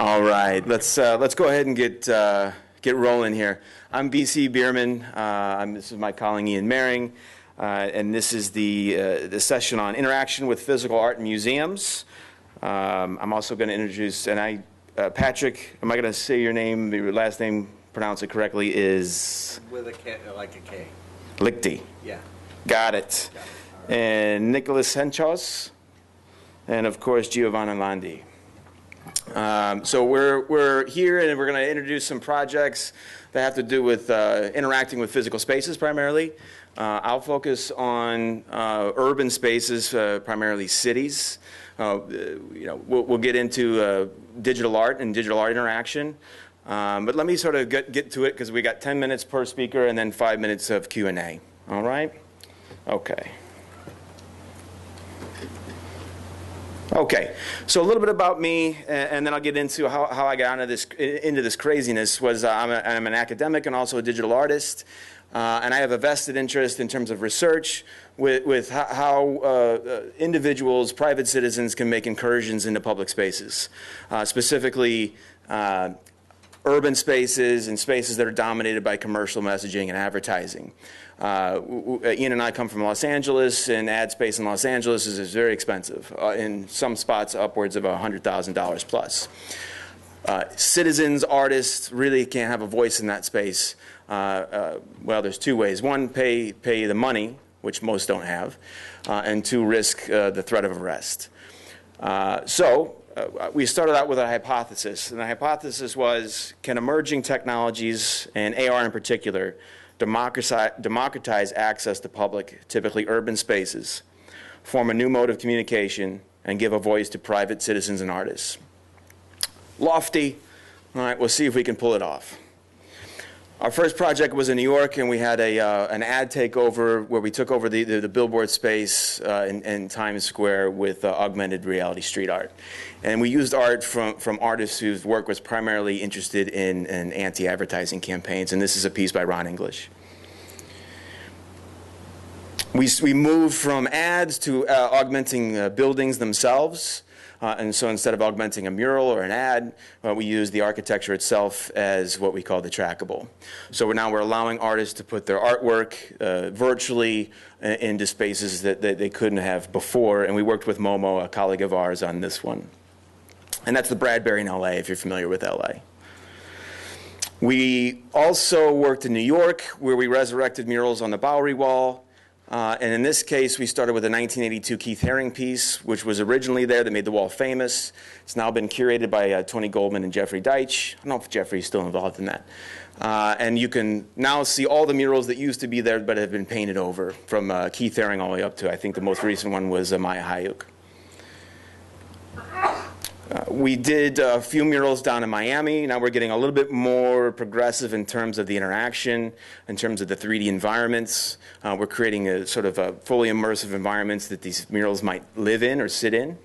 All right, let's go ahead and get rolling here. I'm BC Biermann. This is my colleague Ian Mehring, and this is the session on interaction with physical art in museums. I'm also going to introduce, and Patrick, am I going to say your name? Your last name, pronounce it correctly, is with a K, like a K. Lichty. Yeah. Got it. Right. And Nicholas Henchos, and of course Giovanna Landi. So we're here and we're going to introduce some projects that have to do with interacting with physical spaces primarily. I'll focus on urban spaces, primarily cities. We'll get into digital art and digital art interaction. But let me sort of get to it because we got 10 minutes per speaker and then 5 minutes of Q&A. All right? Okay. Okay, so a little bit about me, and then I'll get into how I got into this craziness. I'm an academic and also a digital artist, and I have a vested interest in terms of research with how individuals, private citizens, can make incursions into public spaces, specifically urban spaces and spaces that are dominated by commercial messaging and advertising. Ian and I come from Los Angeles, and ad space in Los Angeles is very expensive, in some spots upwards of $100,000 plus. Citizens, artists really can't have a voice in that space. Well, there's two ways. One, pay the money, which most don't have, and two, risk the threat of arrest. We started out with a hypothesis, and the hypothesis was, can emerging technologies, and AR in particular, democratize access to public, typically urban spaces, form a new mode of communication, and give a voice to private citizens and artists? Lofty. All right, we'll see if we can pull it off. Our first project was in New York, and we had an ad takeover where we took over the billboard space in Times Square with augmented reality street art. And we used art from artists whose work was primarily interested in anti-advertising campaigns, and this is a piece by Ron English. We moved from ads to augmenting buildings themselves. And so instead of augmenting a mural or an ad, we use the architecture itself as what we call the trackable. So we're allowing artists to put their artwork virtually into spaces that they couldn't have before. And we worked with Momo, a colleague of ours, on this one. And that's the Bradbury in LA, if you're familiar with LA. We also worked in New York, where we resurrected murals on the Bowery Wall. And in this case, we started with a 1982 Keith Haring piece, which was originally there that made the wall famous. It's now been curated by Tony Goldman and Jeffrey Deitch. I don't know if Jeffrey's still involved in that. And you can now see all the murals that used to be there but have been painted over, from Keith Haring all the way up to, I think the most recent one was Maya Hayuk. We did a few murals down in Miami. Now we're getting a little bit more progressive in terms of the interaction, in terms of the 3D environments. We're creating a sort of a fully immersive environments that these murals might live in or sit in.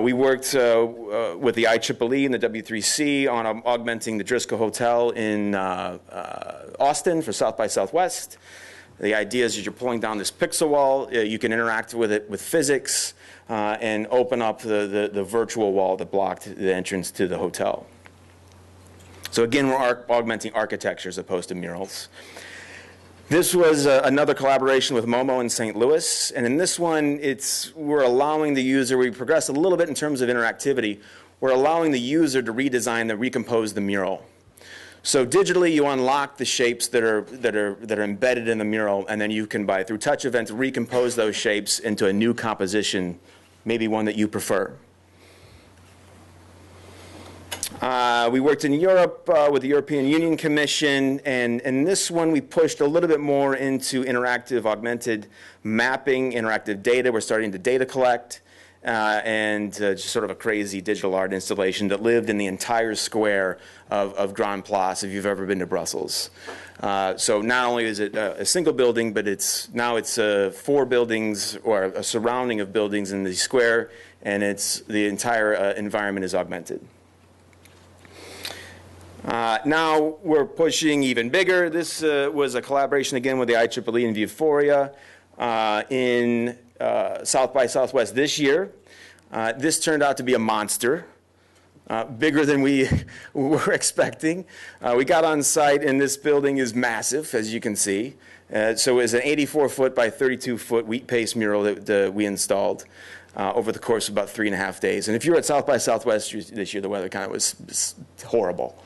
We worked with the IEEE and the W3C on augmenting the Driscoll Hotel in Austin for South by Southwest. The idea is that you're pulling down this pixel wall, you can interact with it with physics, and open up the virtual wall that blocked the entrance to the hotel. So again, we're augmenting architecture as opposed to murals. This was another collaboration with Momo in St. Louis, and in this one, we're allowing the user, we progressed a little bit in terms of interactivity, we're allowing the user to redesign, recompose the mural. So digitally, you unlock the shapes that are embedded in the mural, and then you can, through touch events, recompose those shapes into a new composition, maybe one that you prefer. We worked in Europe with the European Union Commission, and in this one we pushed a little bit more into interactive augmented mapping, interactive data. We're starting to data collect. And just sort of a crazy digital art installation that lived in the entire square of Grand Place, if you've ever been to Brussels. So not only is it a single building, but now it's 4 buildings, or a surrounding of buildings in the square, and the entire environment is augmented. Now we're pushing even bigger. This was a collaboration again with the IEEE and Vuforia in South by Southwest this year. This turned out to be a monster, bigger than we were expecting. We got on site, and this building is massive, as you can see. So it was an 84-foot by 32-foot wheat paste mural that we installed over the course of about 3.5 days. And if you were at South by Southwest this year, the weather kind of was horrible.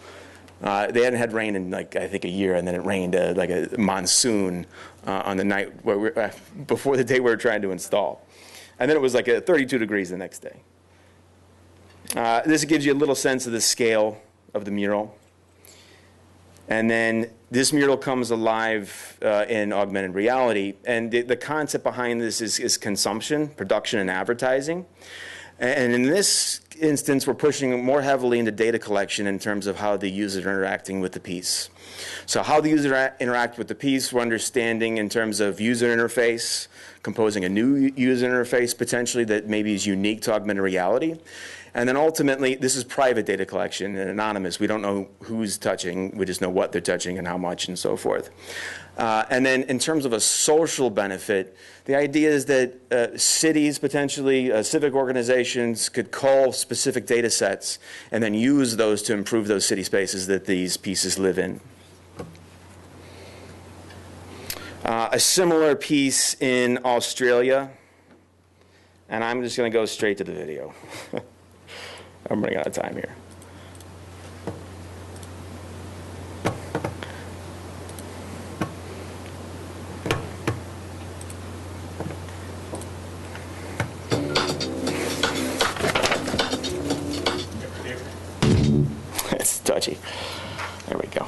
They hadn't had rain in, like, I think a year, and then it rained like a monsoon on the night before the day we were trying to install. And then it was like 32 degrees the next day. This gives you a little sense of the scale of the mural. And then this mural comes alive in augmented reality. And the concept behind this is consumption, production, and advertising. And in this instance, we're pushing more heavily into data collection in terms of how the users are interacting with the piece. So how the user interact with the piece, we're understanding in terms of user interface, composing a new user interface potentially that maybe is unique to augmented reality. And then ultimately, this is private data collection and anonymous. We don't know who's touching. We just know what they're touching and how much and so forth. And then in terms of a social benefit, the idea is that cities, potentially civic organizations, could cull specific data sets and then use those to improve those city spaces that these pieces live in. A similar piece in Australia, and I'm just going to go straight to the video. I'm running out of time here. It's touchy. There we go.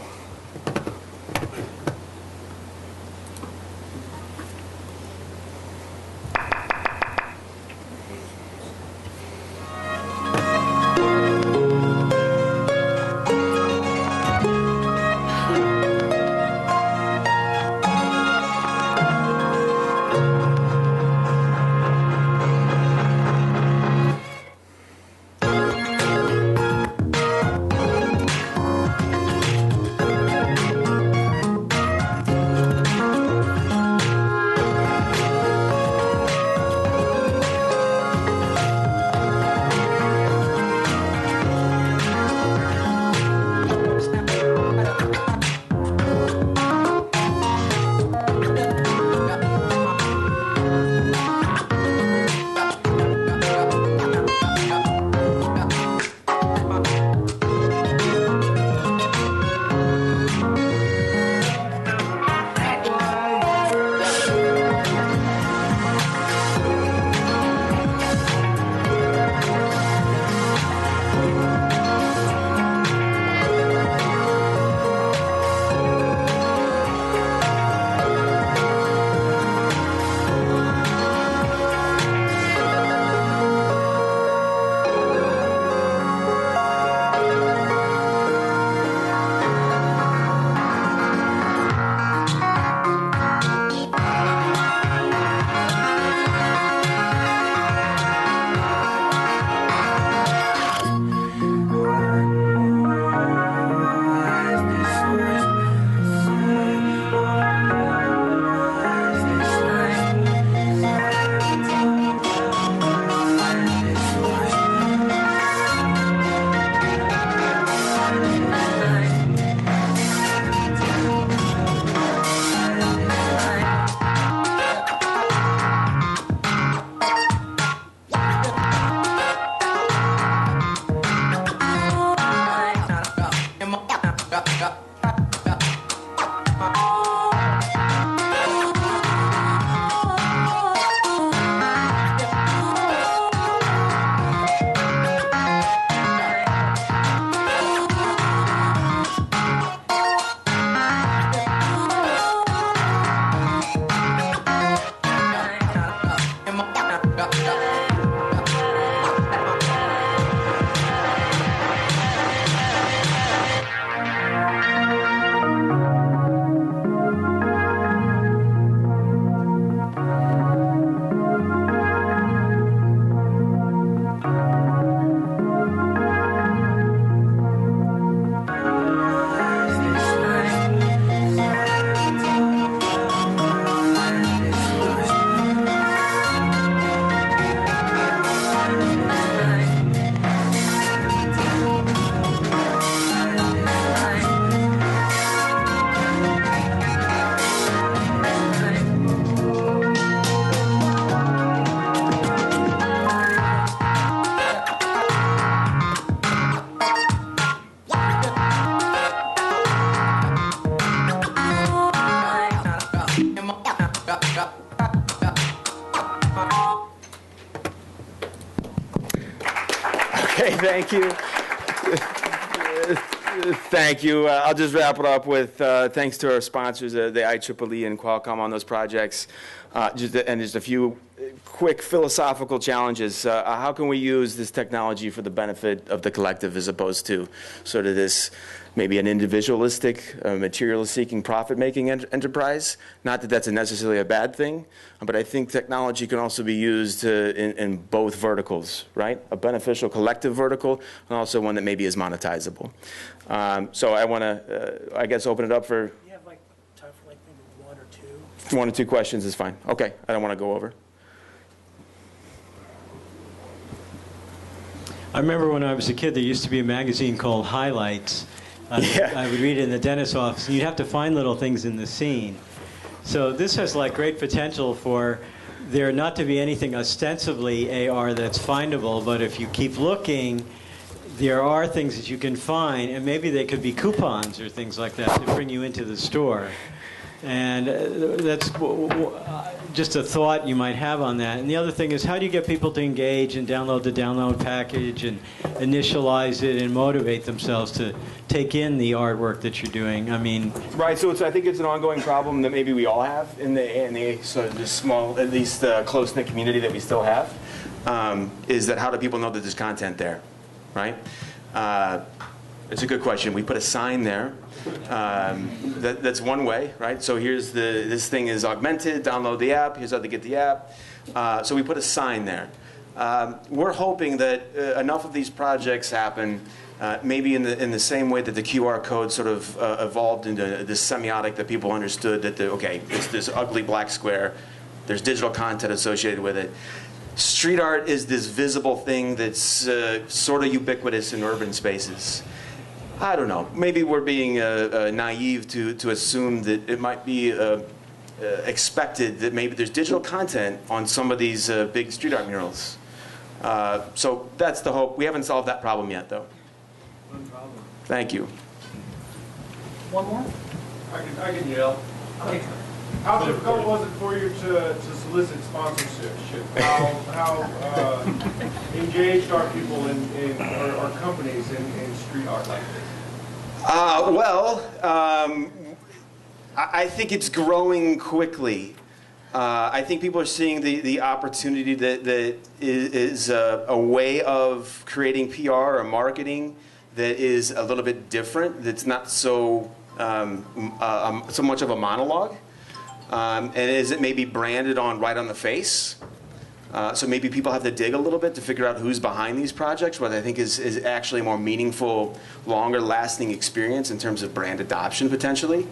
Okay, thank you. Thank you. I'll just wrap it up with thanks to our sponsors, the IEEE and Qualcomm on those projects. Just a few quick philosophical challenges. How can we use this technology for the benefit of the collective as opposed to sort of this maybe an individualistic, material-seeking, profit-making enterprise? Not that that's necessarily a bad thing, but I think technology can also be used in both verticals, right? A beneficial collective vertical and also one that maybe is monetizable. So I want to, I guess, open it up for... You have like time for like maybe one or two? One or two questions is fine. Okay, I don't want to go over. I remember when I was a kid, there used to be a magazine called Highlights. Yeah. I would read it in the dentist's office, and you'd have to find little things in the scene. So this has like great potential for there not to be anything ostensibly AR that's findable, but if you keep looking, there are things that you can find, and maybe they could be coupons or things like that to bring you into the store. And that's just a thought you might have on that. And the other thing is, how do you get people to engage and download the download package and initialize it and motivate themselves to take in the artwork that you're doing? I mean, right. So I think it's an ongoing problem that maybe we all have in the sort of this small, at least close-knit community that we still have. Is that how do people know that there's content there, right? It's a good question. We put a sign there. That's one way, right? So here's this thing is augmented, download the app, here's how to get the app. So we put a sign there. We're hoping that enough of these projects happen maybe in the same way that the QR code sort of evolved into this semiotic that people understood that, okay, it's this ugly black square, there's digital content associated with it. Street art is this visible thing that's sort of ubiquitous in urban spaces. I don't know. Maybe we're being naive to assume that it might be expected that maybe there's digital content on some of these big street art murals. So that's the hope. We haven't solved that problem yet, though. No problem. Thank you. One more? I can yell. Okay. How difficult was it for you to solicit sponsorship? How engaged are people or companies in street art like this? I think it's growing quickly. I think people are seeing the opportunity that is a way of creating PR or marketing that is a little bit different, that's not so much of a monologue. And is it maybe branded right on the face? So maybe people have to dig a little bit to figure out who's behind these projects, what I think is actually a more meaningful, longer-lasting experience in terms of brand adoption, potentially.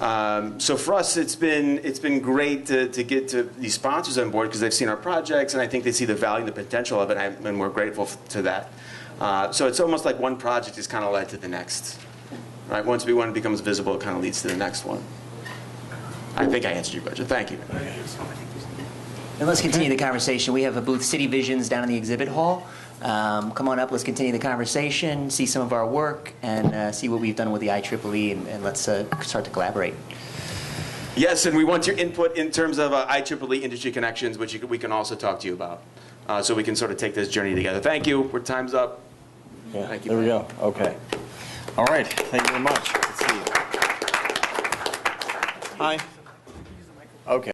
So for us, it's been great to get to these sponsors on board because they've seen our projects, and I think they see the value and the potential of it, and we're grateful to that. So it's almost like one project has kind of led to the next. Right? Once one becomes visible, it kind of leads to the next one. I think I answered your question. Thank you. And let's continue the conversation. We have a booth, City Visions, down in the exhibit hall. Come on up. Let's continue the conversation, see some of our work, and see what we've done with the IEEE, and let's start to collaborate. Yes, and we want your input in terms of IEEE industry connections, which we can also talk to you about, so we can sort of take this journey together. Thank you. Our time's up. Yeah, Thank you. there we go. Okay. All right. Thank you very much. Good to see you. Hi. Okay.